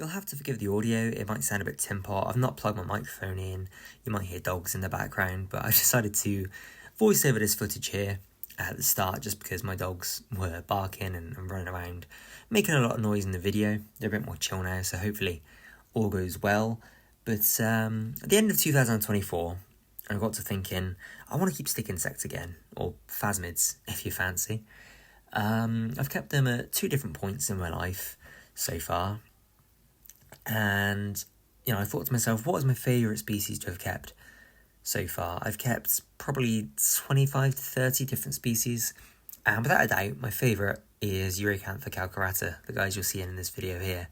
You'll have to forgive the audio, it might sound a bit tin-pot. I've not plugged my microphone in, you might hear dogs in the background, but I decided to voice over this footage here at the start just because my dogs were barking and running around, making a lot of noise in the video. They're a bit more chill now, so hopefully all goes well. But at the end of 2024, I got to thinking, I want to keep stick insects again, or phasmids if you fancy. I've kept them at 2 different points in my life so far. And, you know, I thought to myself, what is my favourite species to have kept so far? I've kept probably 25 to 30 different species. And without a doubt, my favourite is Eurycantha calcarata, the guys you'll see in this video here.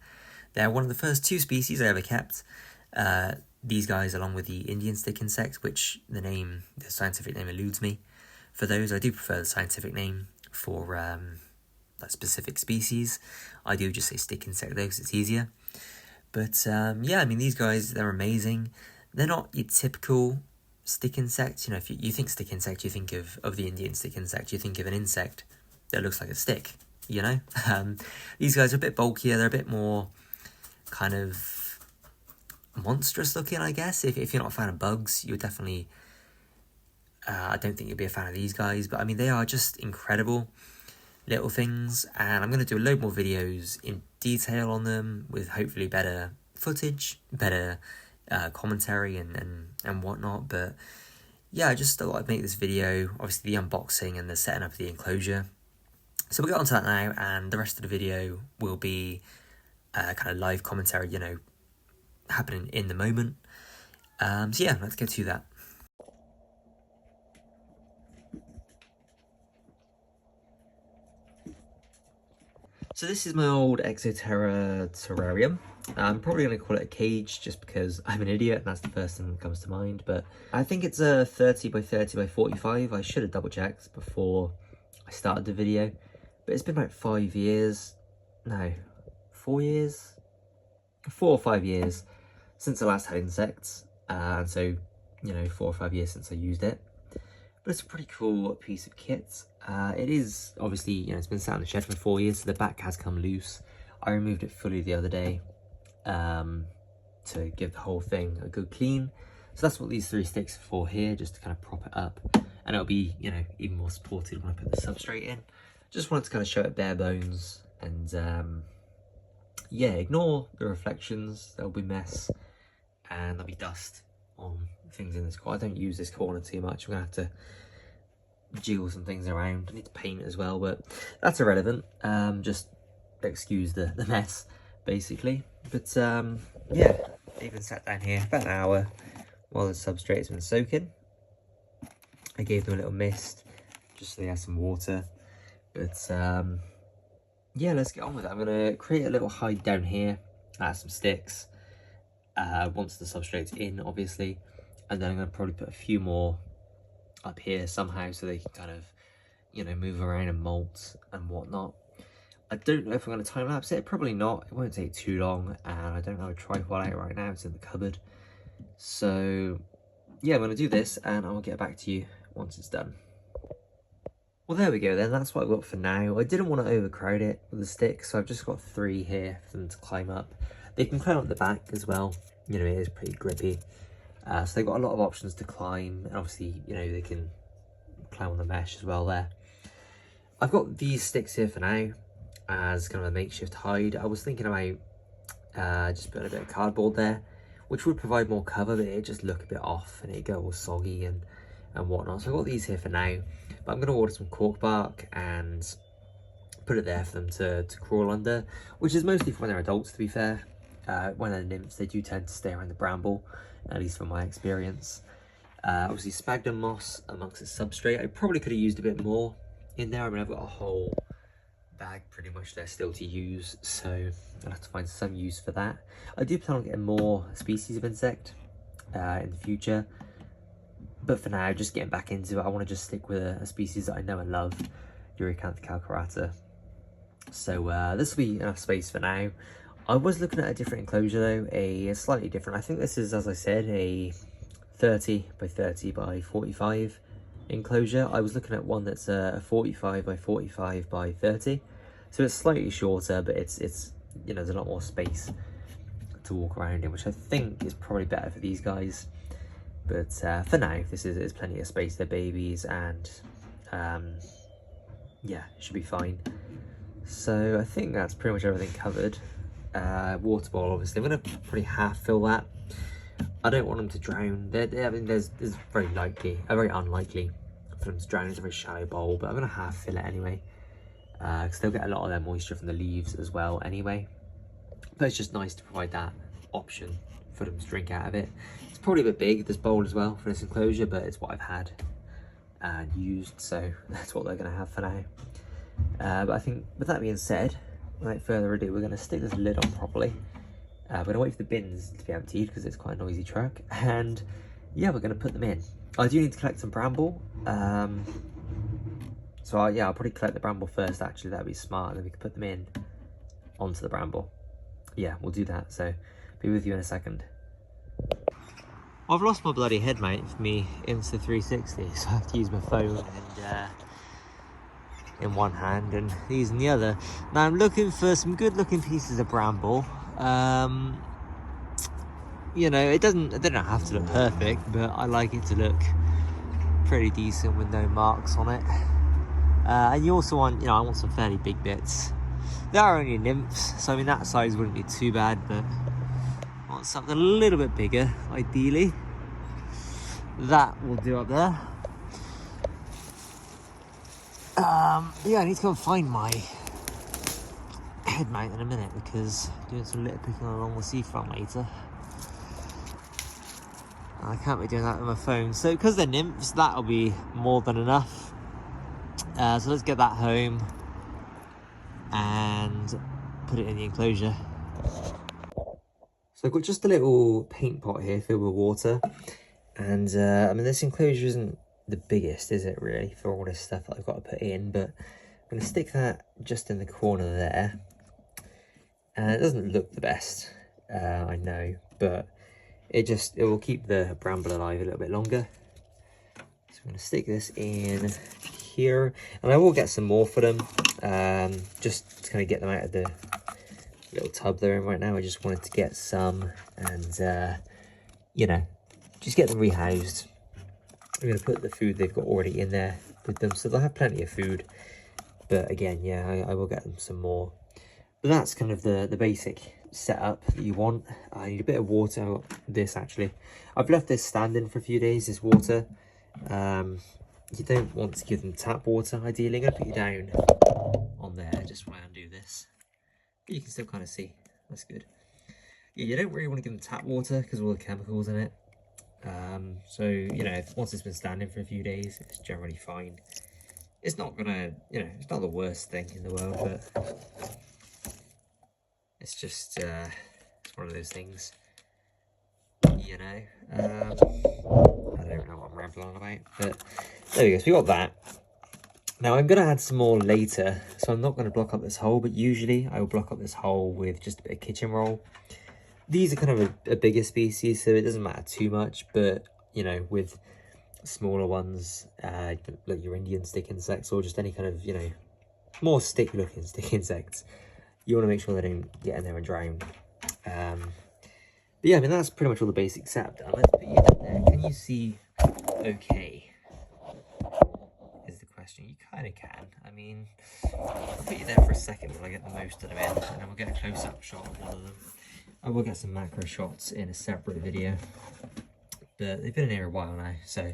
They're one of the first 2 species I ever kept. These guys, along with the Indian stick insect, which the scientific name eludes me. For those, I do prefer the scientific name for that specific species. I do just say stick insect though, because it's easier. But yeah, I mean, these guys, they're amazing. They're not your typical stick insect. You know, if you think stick insect, you think of the Indian stick insect. You think of an insect that looks like a stick, you know? These guys are a bit bulkier. They're a bit more kind of monstrous looking, I guess. If you're not a fan of bugs, you're definitely... I don't think you'll be a fan of these guys. But, I mean, they are just incredible little things, and I'm going to do a load more videos in detail on them with hopefully better footage, better commentary and whatnot. But yeah, I just thought I'd make this video, obviously the unboxing and the setting up of the enclosure. So we'll get on to that now, and the rest of the video will be kind of live commentary, you know, happening in the moment. So yeah, let's get to that. So this is my old Exoterra terrarium. I'm probably going to call it a cage just because I'm an idiot and that's the first thing that comes to mind. But I think it's a 30 by 30 by 45. I should have double checked before I started the video. But it's been about 5 years. No, 4 years? 4 or 5 years since I last had insects. And so, you know, 4 or 5 years since I used it. But it's a pretty cool piece of kit. It is obviously, you know, it's been sat in the shed for 4 years, so the back has come loose. I removed it fully the other day to give the whole thing a good clean. So that's what these 3 sticks are for here, just to kind of prop it up. And it'll be, you know, even more supported when I put the substrate in. Just wanted to kind of show it bare bones and yeah, ignore the reflections. There'll be mess and there'll be dust on things in this corner. I don't use this corner too much. I'm gonna have to jiggle some things around. I need to paint as well, but that's irrelevant. Just excuse the mess, basically. But yeah, even sat down here about an hour while the substrate's been soaking. I gave them a little mist just so they had some water. But yeah, let's get on with it. I'm gonna create a little hide down here, add some sticks once the substrate's in, obviously, and then I'm gonna probably put a few more up here somehow so they can kind of, you know, move around and molt and whatnot. I don't know if I'm going to time lapse it, probably not. It won't take too long, and I don't have a tripod out right now, it's in the cupboard. So yeah, I'm going to do this and I'll get back to you once it's done. Well, there we go then, that's what I've got for now. I didn't want to overcrowd it with the sticks, so I've just got 3 here for them to climb up. They can climb up the back as well, you know, it is pretty grippy. So they've got a lot of options to climb, and obviously, you know, they can climb on the mesh as well there. I've got these sticks here for now as kind of a makeshift hide. I was thinking about just putting a bit of cardboard there, which would provide more cover, but it'd just look a bit off and it'd go all soggy and whatnot. So I've got these here for now, but I'm going to order some cork bark and put it there for them to crawl under, which is mostly for when they're adults, to be fair. When they're nymphs, they do tend to stay around the bramble, at least from my experience. Obviously sphagnum moss amongst the substrate. I probably could have used a bit more in there. I mean, I've got a whole bag pretty much there still to use, so I'll have to find some use for that. I do plan on getting more species of insect in the future, but for now, just getting back into it, I want to just stick with a species that I know and love, Eurycantha calcarata. So this will be enough space for now. I was looking at a different enclosure though, a slightly different. I think this is, as I said, a 30 by 30 by 45 enclosure. I was looking at one that's a 45 by 45 by 30. So it's slightly shorter, but it's you know, there's a lot more space to walk around in, which I think is probably better for these guys. But for now, there's plenty of space. They're babies, and yeah, it should be fine. So I think that's pretty much everything covered. Water bottle, obviously, I'm going to probably half fill that. I don't want them to drown. I mean, there's very unlikely for them to drown. It's a very shallow bowl, but I'm going to half fill it anyway, because they'll get a lot of their moisture from the leaves as well anyway. But it's just nice to provide that option for them to drink out of it. It's probably a bit big, this bowl as well, for this enclosure, but it's what I've had and used, so that's what they're going to have for now. But I think with that being said, without further ado, we're going to stick this lid on properly. We're going to wait for the bins to be emptied because it's quite a noisy truck, and yeah, we're going to put them in. I do need to collect some bramble, so yeah, I'll probably collect the bramble first actually. That'd be smart, and then we can put them in onto the bramble. Yeah, we'll do that, so be with you in a second. I've lost my bloody head mount for me Insta360, so I have to use my phone and in one hand and these in the other. Now I'm looking for some good looking pieces of bramble. You know, they don't have to look perfect, but I like it to look pretty decent with no marks on it. And you also want, I want some fairly big bits. They are only nymphs, so I mean that size wouldn't be too bad, but I want something a little bit bigger, ideally. That will do up there. Yeah, I need to go and find my head mount in a minute because I'm doing some litter picking along the seafront later. And I can't be doing that with my phone. So because they're nymphs, that'll be more than enough. So let's get that home and put it in the enclosure. So I've got just a little paint pot here filled with water. And I mean, this enclosure isn't the biggest, is it really, for all this stuff that I've got to put in, but I'm going to stick that just in the corner there. And it doesn't look the best, I know, but it will keep the bramble alive a little bit longer. So I'm going to stick this in here, and I will get some more for them, just to kind of get them out of the little tub they're in right now. I just wanted to get some and, just get them rehoused. I'm going to put the food they've got already in there with them, so they'll have plenty of food. But again, yeah, I will get them some more. But that's kind of the basic setup that you want. I need a bit of water. This actually, I've left this standing for a few days, this water. You don't want to give them tap water, ideally. I'm going to put you down on there just while I undo this. But you can still kind of see, that's good. Yeah, you don't really want to give them tap water because of all the chemicals in it. So, once it's been standing for a few days, it's generally fine. It's not gonna, it's not the worst thing in the world, but it's just, it's one of those things, I don't know what I'm rambling on about, but there we go, so we got that. Now I'm gonna add some more later, so I'm not gonna block up this hole, but usually I will block up this hole with just a bit of kitchen roll. These are kind of a bigger species, so it doesn't matter too much, but, with smaller ones, like your Indian stick insects, or just any kind of, more stick-looking stick insects, you want to make sure they don't get in there and drown. But yeah, I mean, that's pretty much all the basic setup done. Let's put you down there. Can you see okay? Is the question. You kind of can. I mean, I'll put you there for a second while I get the most of them in, and then we'll get a close-up shot of one of them. I will get some macro shots in a separate video, but they've been in here a while now, so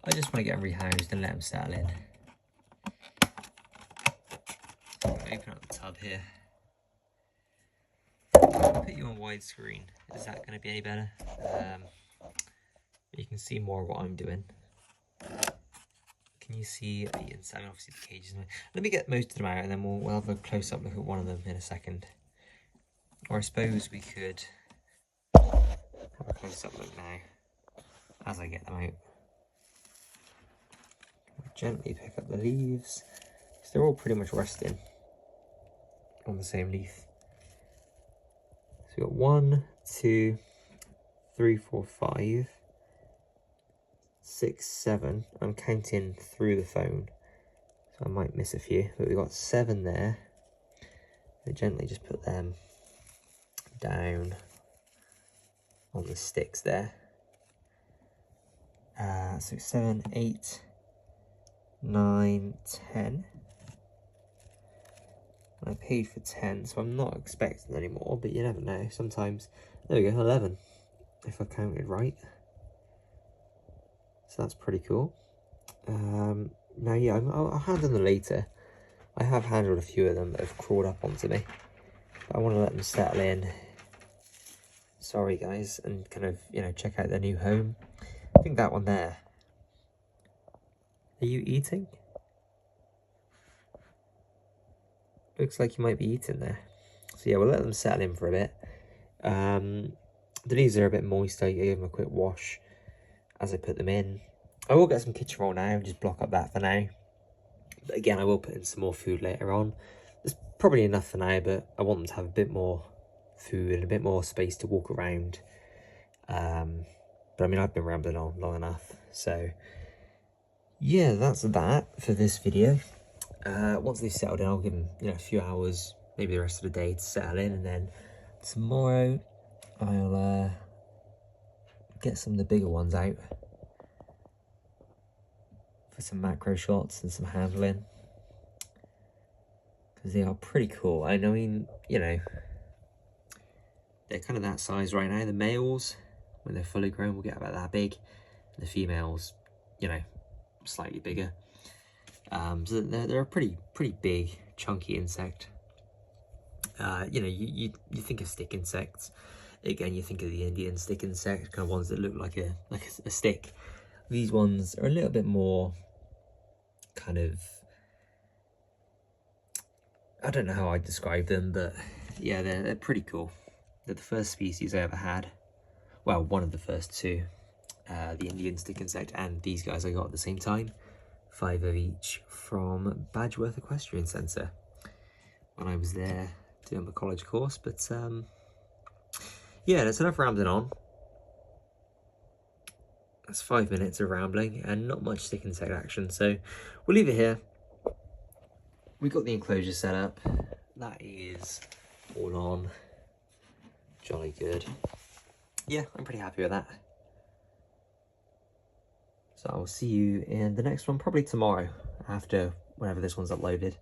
I just want to get them rehoused and let them settle in. Open up the tub here. I'll put you on widescreen. Is that going to be any better? You can see more of what I'm doing. Can you see the inside? Obviously the cage is in there. Let me get most of them out, and then we'll have a close-up look at one of them in a second. Or I suppose we could have a close-up look now as I get them out. Gently pick up the leaves, because they're all pretty much resting on the same leaf. So we've got 1, 2, 3, 4, 5, 6, 7. I'm counting through the phone, so I might miss a few, but we've got 7 there. I gently just put them down on the sticks there. So 7, 8, 9, 10. I paid for 10, so I'm not expecting any more, but you never know. Sometimes, there we go, 11, if I counted right. So that's pretty cool. Now, yeah, I'll handle them later. I have handled a few of them that have crawled up onto me. But I want to let them settle in. Sorry, guys, and kind of, you know, check out their new home. I think that one there. Are you eating? Looks like you might be eating there. So yeah, we'll let them settle in for a bit. The leaves are a bit moist. I gave them a quick wash as I put them in. I will get some kitchen roll now and just block up that for now. But again, I will put in some more food later on. There's probably enough for now, but I want them to have a bit more food and a bit more space to walk around. But I mean, I've been rambling on long enough. So yeah, that's that for this video. Once they've settled in, I'll give them, you know, a few hours, maybe the rest of the day to settle in, and then tomorrow I'll get some of the bigger ones out for some macro shots and some handling, because they are pretty cool. And I mean, you know, they're kind of that size right now. The males, when they're fully grown, will get about that big. The females, you know, slightly bigger. So they're a pretty big, chunky insect. You know, you think of stick insects. Again, you think of the Indian stick insect, kind of ones that look like a stick. These ones are a little bit more kind of, I don't know how I describe them, but yeah, they're pretty cool. They're the first species I ever had. Well, one of the first two. The Indian stick insect and these guys I got at the same time. 5 of each from Badgeworth Equestrian Centre when I was there doing my college course. But yeah, that's enough rambling on. That's 5 minutes of rambling and not much stick insect action, so we'll leave it here. We got the enclosure set up. That is all on. Jolly good. Yeah, I'm pretty happy with that. So I will see you in the next one, probably tomorrow, after whenever this one's uploaded.